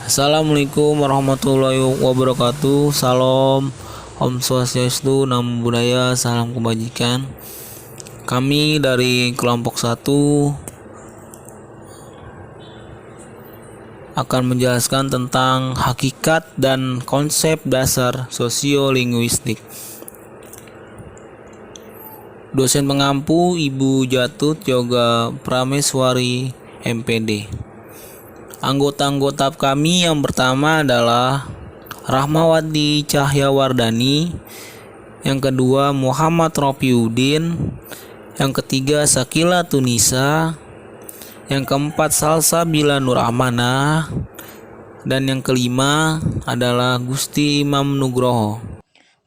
Assalamualaikum warahmatullahi wabarakatuh. Salam, Om Swastiastu, Namo Buddhaya, salam kebajikan. Kami dari kelompok 1 akan menjelaskan tentang hakikat dan konsep dasar sosiolinguistik. Dosen pengampu Ibu Jatut Yoga Prameswari, MPD. Anggota-anggota kami yang pertama adalah Rahmawati Cahyawardani, yang kedua Muhammad Rofiuddin, yang ketiga Sakila Tunisa, yang keempat Salsabila Nuramanah, dan yang kelima adalah Gusti Imam Nugroho.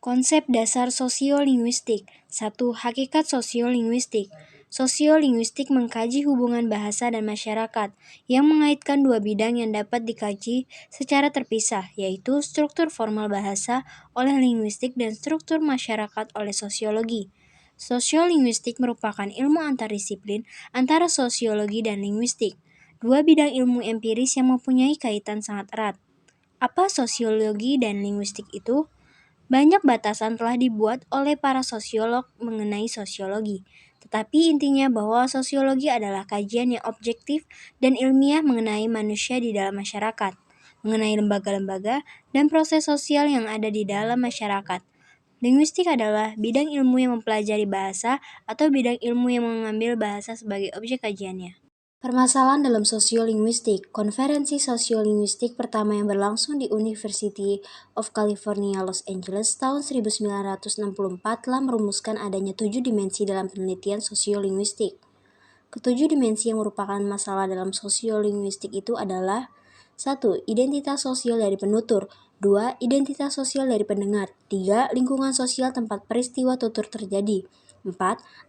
Konsep dasar sosiolinguistik. 1. Hakikat sosiolinguistik. Sosiolinguistik mengkaji hubungan bahasa dan masyarakat yang mengaitkan dua bidang yang dapat dikaji secara terpisah, yaitu struktur formal bahasa oleh linguistik dan struktur masyarakat oleh sosiologi. Sosiolinguistik merupakan ilmu antardisiplin antara sosiologi dan linguistik, dua bidang ilmu empiris yang mempunyai kaitan sangat erat. Apa sosiologi dan linguistik itu? Banyak batasan telah dibuat oleh para sosiolog mengenai sosiologi, tetapi intinya bahwa sosiologi adalah kajian yang objektif dan ilmiah mengenai manusia di dalam masyarakat, mengenai lembaga-lembaga dan proses sosial yang ada di dalam masyarakat. Linguistik adalah bidang ilmu yang mempelajari bahasa atau bidang ilmu yang mengambil bahasa sebagai objek kajiannya. Permasalahan dalam sosiolinguistik. Konferensi sosiolinguistik pertama yang berlangsung di University of California, Los Angeles tahun 1964 telah merumuskan adanya 7 dimensi dalam penelitian sosiolinguistik. Ketujuh dimensi yang merupakan masalah dalam sosiolinguistik itu adalah 1. Identitas sosial dari penutur. 2. Identitas sosial dari pendengar. 3. Lingkungan sosial tempat peristiwa tutur terjadi. 4.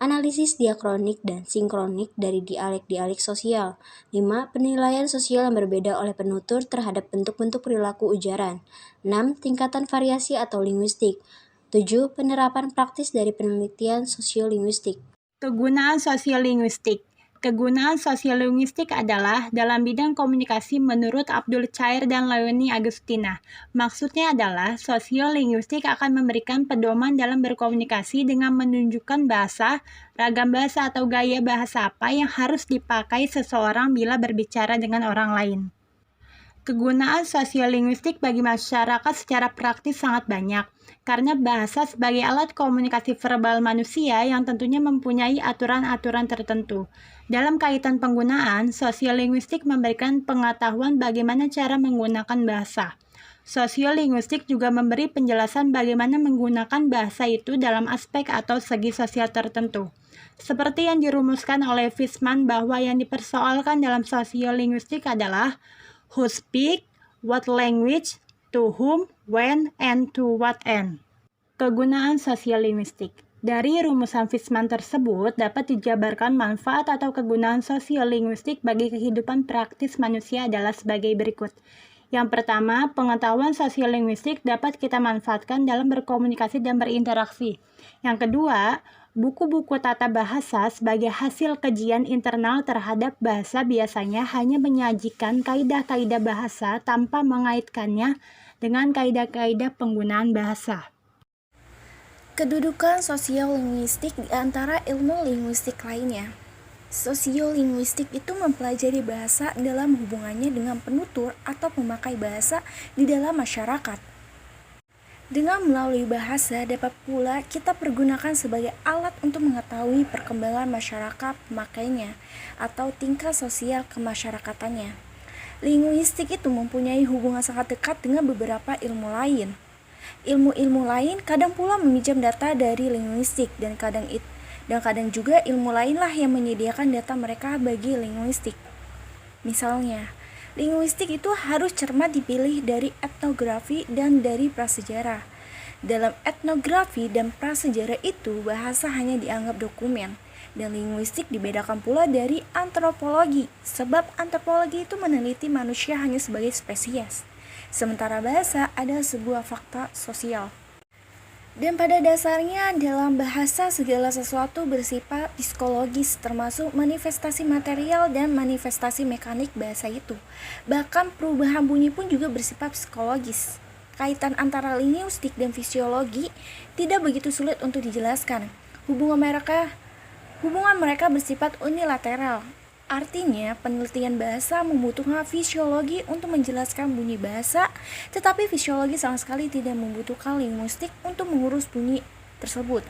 Analisis diakronik dan sinkronik dari dialek-dialek sosial. 5. Penilaian sosial yang berbeda oleh penutur terhadap bentuk-bentuk perilaku ujaran. 6. Tingkatan variasi atau linguistik. 7. Penerapan praktis dari penelitian sosiolinguistik. Kegunaan sosiolinguistik. Kegunaan sosiolinguistik adalah dalam bidang komunikasi menurut Abdul Chair dan Leonie Agustina. Maksudnya adalah sosiolinguistik akan memberikan pedoman dalam berkomunikasi dengan menunjukkan bahasa, ragam bahasa atau gaya bahasa apa yang harus dipakai seseorang bila berbicara dengan orang lain. Kegunaan sosiolinguistik bagi masyarakat secara praktis sangat banyak, karena bahasa sebagai alat komunikasi verbal manusia yang tentunya mempunyai aturan-aturan tertentu. Dalam kaitan penggunaan, sosiolinguistik memberikan pengetahuan bagaimana cara menggunakan bahasa. Sosiolinguistik juga memberi penjelasan bagaimana menggunakan bahasa itu dalam aspek atau segi sosial tertentu. Seperti yang dirumuskan oleh Fishman bahwa yang dipersoalkan dalam sosiolinguistik adalah who speak, what language, to whom, when, and to what end. Kegunaan sosiolinguistik. Dari rumusan Fishman tersebut dapat dijabarkan manfaat atau kegunaan sosiolinguistik bagi kehidupan praktis manusia adalah sebagai berikut. Yang pertama, pengetahuan sosiolinguistik dapat kita manfaatkan dalam berkomunikasi dan berinteraksi. Yang kedua, buku-buku tata bahasa sebagai hasil kajian internal terhadap bahasa biasanya hanya menyajikan kaidah-kaidah bahasa tanpa mengaitkannya dengan kaidah-kaidah penggunaan bahasa. Kedudukan sosiolinguistik di antara ilmu linguistik lainnya. Sosiolinguistik itu mempelajari bahasa dalam hubungannya dengan penutur atau pemakai bahasa di dalam masyarakat. Dengan melalui bahasa dapat pula kita pergunakan sebagai alat untuk mengetahui perkembangan masyarakat pemakainya atau tingkah sosial kemasyarakatannya. Linguistik itu mempunyai hubungan sangat dekat dengan beberapa ilmu lain. Ilmu-ilmu lain kadang pula meminjam data dari linguistik dan kadang juga ilmu lainlah yang menyediakan data mereka bagi linguistik. Misalnya, linguistik itu harus cermat dipilih dari etnografi dan dari prasejarah. Dalam etnografi dan prasejarah itu, bahasa hanya dianggap dokumen, dan linguistik dibedakan pula dari antropologi, sebab antropologi itu meneliti manusia hanya sebagai spesies, sementara bahasa adalah sebuah fakta sosial. Dan pada dasarnya dalam bahasa segala sesuatu bersifat psikologis, termasuk manifestasi material dan manifestasi mekanik bahasa itu. Bahkan perubahan bunyi pun juga bersifat psikologis. Kaitan antara linguistik dan fisiologi tidak begitu sulit untuk dijelaskan. Hubungan mereka bersifat unilateral. Artinya, penelitian bahasa membutuhkan fisiologi untuk menjelaskan bunyi bahasa, tetapi fisiologi sama sekali tidak membutuhkan linguistik untuk mengurus bunyi tersebut.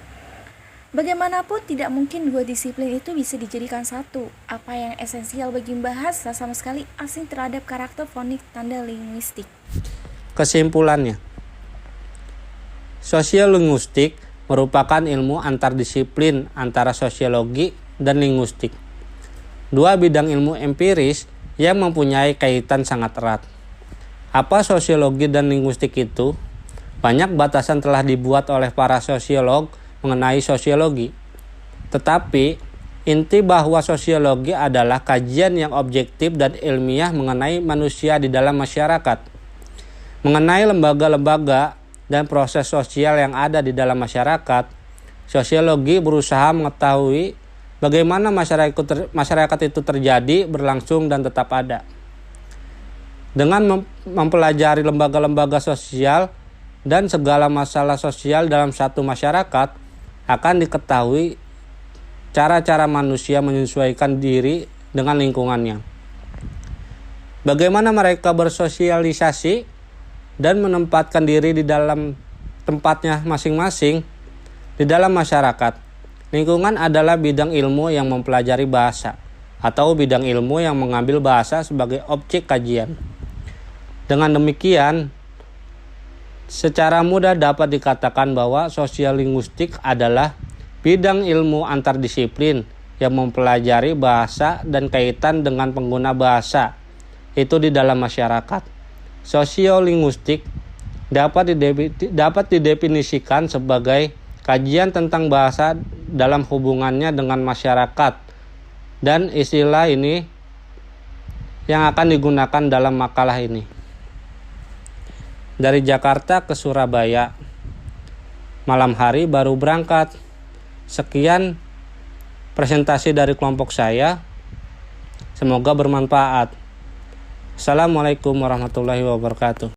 Bagaimanapun, tidak mungkin dua disiplin itu bisa dijadikan satu. Apa yang esensial bagi bahasa sama sekali asing terhadap karakter fonik tanda linguistik. Kesimpulannya, sosiolinguistik merupakan ilmu antardisiplin antara sosiologi dan linguistik. Dua bidang ilmu empiris yang mempunyai kaitan sangat erat. Apa sosiologi dan linguistik itu? Banyak batasan telah dibuat oleh para sosiolog mengenai sosiologi. Tetapi, inti bahwa sosiologi adalah kajian yang objektif dan ilmiah mengenai manusia di dalam masyarakat. Mengenai lembaga-lembaga dan proses sosial yang ada di dalam masyarakat, sosiologi berusaha mengetahui bagaimana masyarakat itu terjadi, berlangsung, dan tetap ada. Dengan mempelajari lembaga-lembaga sosial dan segala masalah sosial dalam satu masyarakat, akan diketahui cara-cara manusia menyesuaikan diri dengan lingkungannya. Bagaimana mereka bersosialisasi dan menempatkan diri di dalam tempatnya masing-masing di dalam masyarakat. Lingkungan adalah bidang ilmu yang mempelajari bahasa, atau bidang ilmu yang mengambil bahasa sebagai objek kajian. Dengan demikian, secara mudah dapat dikatakan bahwa sosiolinguistik adalah bidang ilmu antardisiplin yang mempelajari bahasa dan kaitan dengan pengguna bahasa itu di dalam masyarakat. Sosiolinguistik dapat didefinisikan sebagai kajian tentang bahasa dalam hubungannya dengan masyarakat, dan istilah ini yang akan digunakan dalam makalah ini. Dari Jakarta ke Surabaya, malam hari baru berangkat. Sekian presentasi dari kelompok saya. Semoga bermanfaat. Assalamualaikum warahmatullahi wabarakatuh.